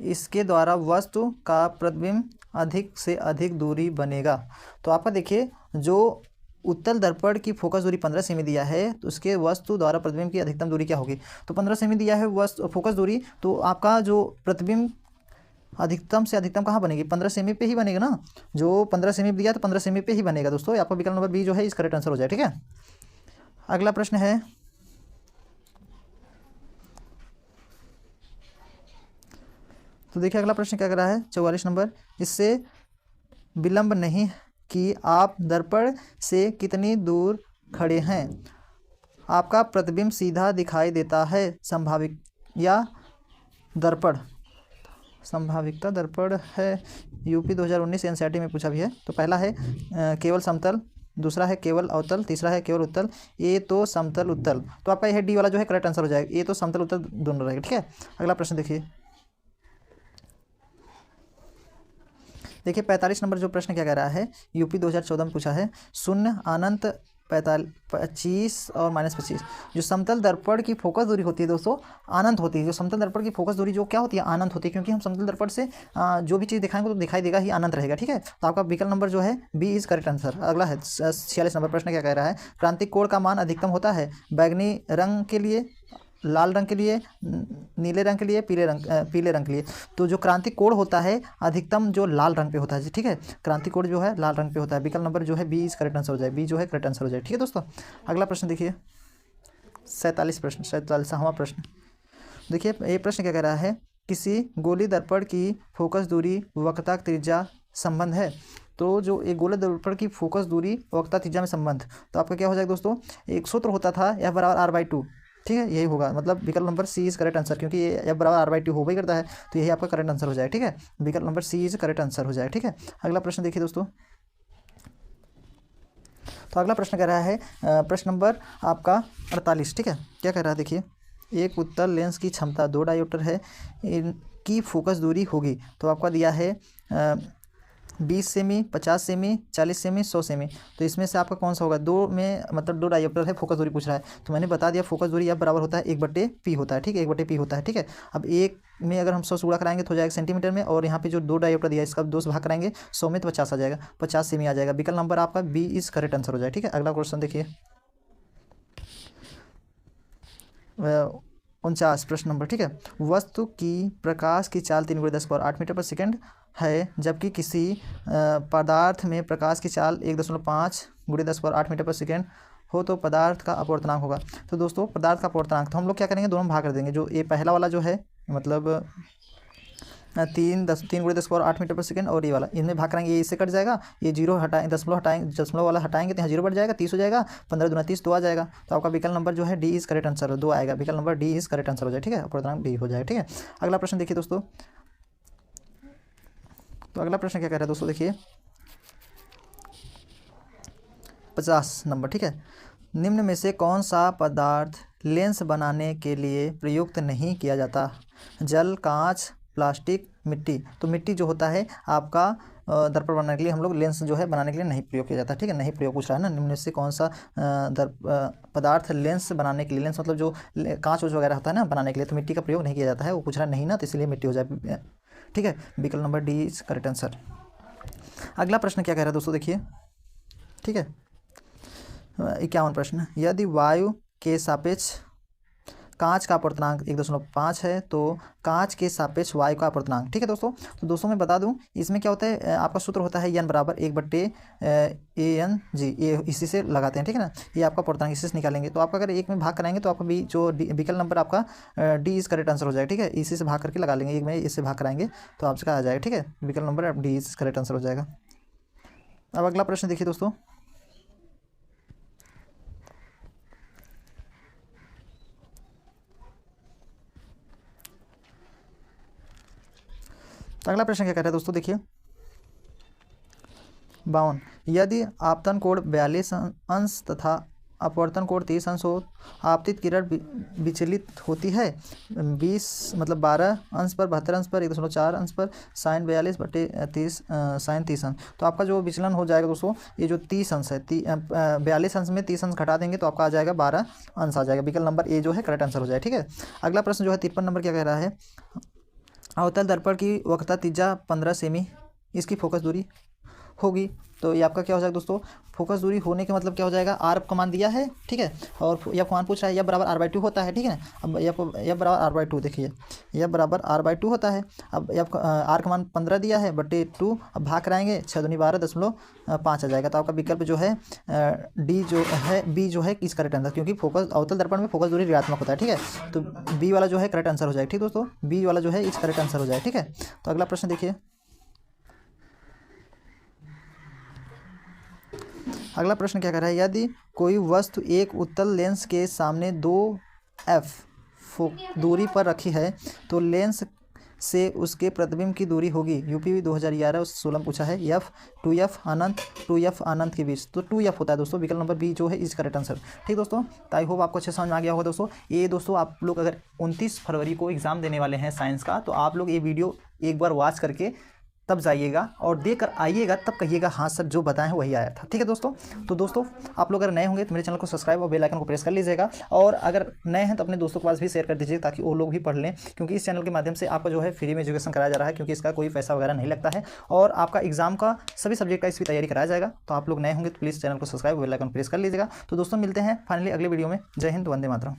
S1: इसके द्वारा वस्तु का प्रतिबिंब अधिक से अधिक दूरी बनेगा। तो आपका देखिए जो उत्तल दर्पण की फोकस दूरी 15 सेमी दिया है, तो उसके वस्तु द्वारा प्रतिबिंब की अधिकतम दूरी क्या होगी। तो 15 सेमी दिया है वस्तु फोकस दूरी, तो आपका जो प्रतिबिंब अधिकतम से अधिकतम कहाँ बनेगी, 15 सेमी पे ही बनेगा ना। जो 15 सेमी दिया तो 15 सेमी पे ही बनेगा दोस्तों, आपका विकल्प नंबर बी जो है इस करेक्ट आंसर हो जाए, ठीक है। अगला प्रश्न है, तो देखिए अगला प्रश्न क्या कर रहा है 44 नंबर, इससे विलंब नहीं कि आप दर्पण से कितनी दूर खड़े हैं, आपका प्रतिबिंब सीधा दिखाई देता है, संभाविक या दर्पण, संभाविकता दर्पण है, यूपी 2019 एनसीईआरटी में पूछा भी है। तो पहला है केवल समतल, दूसरा है केवल अवतल, तीसरा है केवल उत्तल, ए तो समतल उत्तल। तो आपका यह डी वाला जो है करेक्ट आंसर हो जाएगा, ए तो समतल उत्तल दोनों रहेगा, ठीक है। अगला प्रश्न देखिए देखिए 45 नंबर जो प्रश्न क्या कह रहा है, यूपी 2014 में पूछा है, शून्य अनंत 25 और -25 जो समतल दर्पण की फोकस दूरी होती है दोस्तों अनंत होती है। जो समतल दर्पण की फोकस दूरी जो क्या होती है, अनंत होती है, क्योंकि हम समतल दर्पण से जो भी चीज़ दिखाएंगे तो दिखाई देगा ही, अनंत रहेगा। ठीक है, तो आपका विकल्प नंबर जो है बी इज करेक्ट आंसर। अगला है 46 नंबर प्रश्न क्या कह रहा है, क्रांतिक कोण का मान अधिकतम होता है बैगनी रंग के लिए, लाल रंग के लिए, नीले रंग के लिए, पीले रंग के लिए। तो जो क्रांतिक कोण होता है अधिकतम जो लाल रंग पे होता है। ठीक है, क्रांतिक कोण जो है लाल रंग पे होता है। विकल्प नंबर जो है बी इज करेक्ट आंसर हो जाए, बी जो है करेक्ट आंसर हो जाए। ठीक है दोस्तों, अगला प्रश्न देखिए 47वां प्रश्न। देखिए ये प्रश्न क्या कह रहा है, किसी गोली दर्पण की फोकस दूरी वक्रता त्रिज्या संबंध है। तो जो एक गोले दर्पण की फोकस दूरी वक्रता त्रिज्या में संबंध, तो आपका क्या हो जाएगा दोस्तों, एक सूत्र होता था F बराबर R/2। ठीक है, यही होगा, मतलब विकल्प number C is correct answer, क्योंकि ये F बराबर R/2 हो ही करता है, तो यही आपका करेक्ट आंसर हो जाए। ठीक है, विकल्प number C is correct answer हो जाए। ठीक है, अगला प्रश्न देखिए दोस्तों। तो अगला प्रश्न कह रहा है प्रश्न नंबर आपका 48। ठीक है, क्या कह रहा है देखिए, एक उत्तल लेंस की क्षमता 2 डायोप्टर है, इनकी फोकस दूरी होगी। तो आपका दिया है 20 सेमी, 50 सेमी, 40 सेमी, 100 सेमी। तो इसमें से आपका कौन सा होगा, दो में मतलब 2 डायोप्टर है, फोकस दूरी पूछ रहा है, तो मैंने बता दिया फोकस दूरी F बराबर होता है 1/P होता है। ठीक है, 1/P होता है। ठीक है, अब एक में अगर हम 100 से गुणा कराएंगे तो हो जाएगा सेंटीमीटर में, और यहाँ पे जो 2 डायोप्टर दिया है इसका 2 से भाग कराएंगे 100 में तो 50 आ जाएगा, 50 सेमी आ जाएगा। विकल्प नंबर आपका बी इज करेक्ट आंसर हो जाए। ठीक है, अगला क्वेश्चन देखिए 49 प्रश्न नंबर। ठीक है, वस्तु की प्रकाश की चाल 3×10⁸ मीटर पर सेकंड है, जबकि किसी पदार्थ में प्रकाश की चाल 1.5×10⁸ मीटर पर सेकंड हो तो पदार्थ का अपवर्तनांक होगा। तो दोस्तों पदार्थ का अपवर्तनांक तो हम लोग क्या करेंगे, दोनों में भाग कर देंगे। जो ये पहला वाला जो है मतलब 3×10⁸ मीटर पर सेकंड, और ये वाला इनमें भाग करेंगे, ये इससे कट जाएगा, ये 0 हटाएंगे, दशमलव वाला हटाएंगे तो यहाँ 0 बढ़ जाएगा, 30 हो जाएगा, 15 दूना 30 2 आ जाएगा। तो आपका विकल्प नंबर जो है डी इज करेक्ट आंसर 2 आएगा। विकल्प number D is correct answer हो जाए। ठीक है, अपवर्तनांक डी हो जाए। ठीक है, अगला प्रश्न देखिए दोस्तों। तो अगला प्रश्न क्या कह रहा है दोस्तों, देखिए 50 नंबर। ठीक है, निम्न में से कौन सा पदार्थ लेंस बनाने के लिए प्रयुक्त नहीं किया जाता, जल, कांच, प्लास्टिक, मिट्टी। तो मिट्टी जो होता है आपका दर्पण बनाने के लिए हम लोग लेंस जो है बनाने के लिए नहीं प्रयोग किया जाता। ठीक है, नहीं प्रयोग पूछ रहा है ना, निम्न में से कौन सा पदार्थ लेंस बनाने के लिए, लेंस मतलब जो कांच वगैरह होता है ना बनाने के लिए, तो मिट्टी का प्रयोग नहीं किया जाता है, वो पूछ रहा नहीं ना, तो इसलिए मिट्टी हो जाए। ठीक है, विकल्प number D is correct answer. अगला प्रश्न क्या कह रहा है दोस्तों, देखिए ठीक है 51 प्रश्न, यदि वायु के सापेक्ष कांच का अपवर्तनांक 1.5 है तो कांच के सापेक्ष वायु का अपवर्तनांक। ठीक है दोस्तों, तो दोस्तों मैं बता दूं इसमें क्या होता है, आपका सूत्र होता है n बराबर 1/ANG, ये इसी से लगाते हैं। ठीक है ना, ये आपका अपवर्तनांक इसी से निकालेंगे। तो आपका अगर एक में भाग कराएंगे तो आपका बी जो विकल्प नंबर आपका डी इज करेक्ट आंसर हो जाएगा। ठीक है, इसी से भाग करके लगा लेंगे, एक में इससे भाग कराएंगे तो आपका आ जाएगा। ठीक है, विकल्प number D is correct answer हो जाएगा। अब अगला प्रश्न देखिए दोस्तों, अगला प्रश्न क्या कह रहा है दोस्तों, देखिए 52, यदि आपतन कोण 42 अंश तथा अपवर्तन कोण 30 अंश हो, आपतित किरण विचलित होती है 20 मतलब 12 अंश पर, 72 अंश पर, 1.4 अंश पर, साइन 42/30 साइन 30 अंश। तो आपका जो विचलन हो जाएगा दोस्तों, ये जो 30 अंश है 42 अंश में 30 अंश घटा देंगे तो आपका आ जाएगा 12 अंश आ जाएगा। विकल्प नंबर ए जो है करेक्ट आंसर हो जाए। ठीक है, अगला प्रश्न जो है 53 नंबर क्या कह रहा है, अवतल दर्पण की वक्रता त्रिज्या 15 सेमी, इसकी फोकस दूरी होगी। तो ये आपका क्या हो जाएगा दोस्तों, फोकस दूरी होने के मतलब क्या हो जाएगा, आर का मान दिया है। ठीक है, और F मान पूछ रहा है, F बराबर R/2 होता है। ठीक है ना, अब F बराबर R/2 देखिए, F बराबर R/2 होता है। अब R का मान 15 दिया है /2, अब भाग कराएंगे 6 दूनी 12 0.5 आ जाएगा। तो आपका विकल्प जो है डी जो है बी जो है किस करेक्ट आंसर, क्योंकि फोकस अवतल दर्पण में फोकस दूरी ऋणात्मक होता है। ठीक है, तो बी वाला जो है करेक्ट आंसर हो जाएगा। ठीक दोस्तों, बी वाला जो है इस करेक्ट आंसर हो जाए। ठीक है, तो अगला प्रश्न देखिए, अगला प्रश्न क्या कर रहा है, यदि कोई वस्तु एक उत्तल लेंस के सामने 2f दूरी पर रखी है तो लेंस से उसके प्रतिबिंब की दूरी होगी। यूपी 2011-16 पूछा है, F 2f अनंत 2f अनंत के बीच, तो 2f होता है दोस्तों। विकल्प नंबर बी जो है इज करेक्ट आंसर। ठीक दोस्तों, तो आई होप आपको अच्छे समझ में आ गया होगा दोस्तों। ये दोस्तों आप लोग अगर 29 फरवरी को एग्जाम देने वाले हैं साइंस का, तो आप लोग ये वीडियो एक बार वॉच करके तब जाइएगा और देकर आइएगा, तब कहिएगा हाँ सर जो बताएं वही आया था। ठीक है दोस्तों। तो दोस्तों आप लोग अगर नए होंगे तो मेरे चैनल को सब्सक्राइब और बेल आइकन को प्रेस कर लीजिएगा, और अगर नए हैं तो अपने दोस्तों के पास भी शेयर कर दीजिए ताकि वो लोग भी पढ़ लें, क्योंकि इस चैनल के माध्यम से आपका जो है फ्री में एजुकेशन कराया जा रहा है, क्योंकि इसका कोई पैसा वगैरह नहीं लगता है, और आपका एग्जाम का सभी सब्जेक्ट का इसकी तैयारी कराया जाएगा। तो आप लोग नए होंगे तो प्लीज़ चैनल को सब्सक्राइब और बेल आइकन प्रेस कर लीजिएगा। तो दोस्तों मिलते हैं फाइनली अगले वीडियो में। जय हिंद, वंदे मातरम।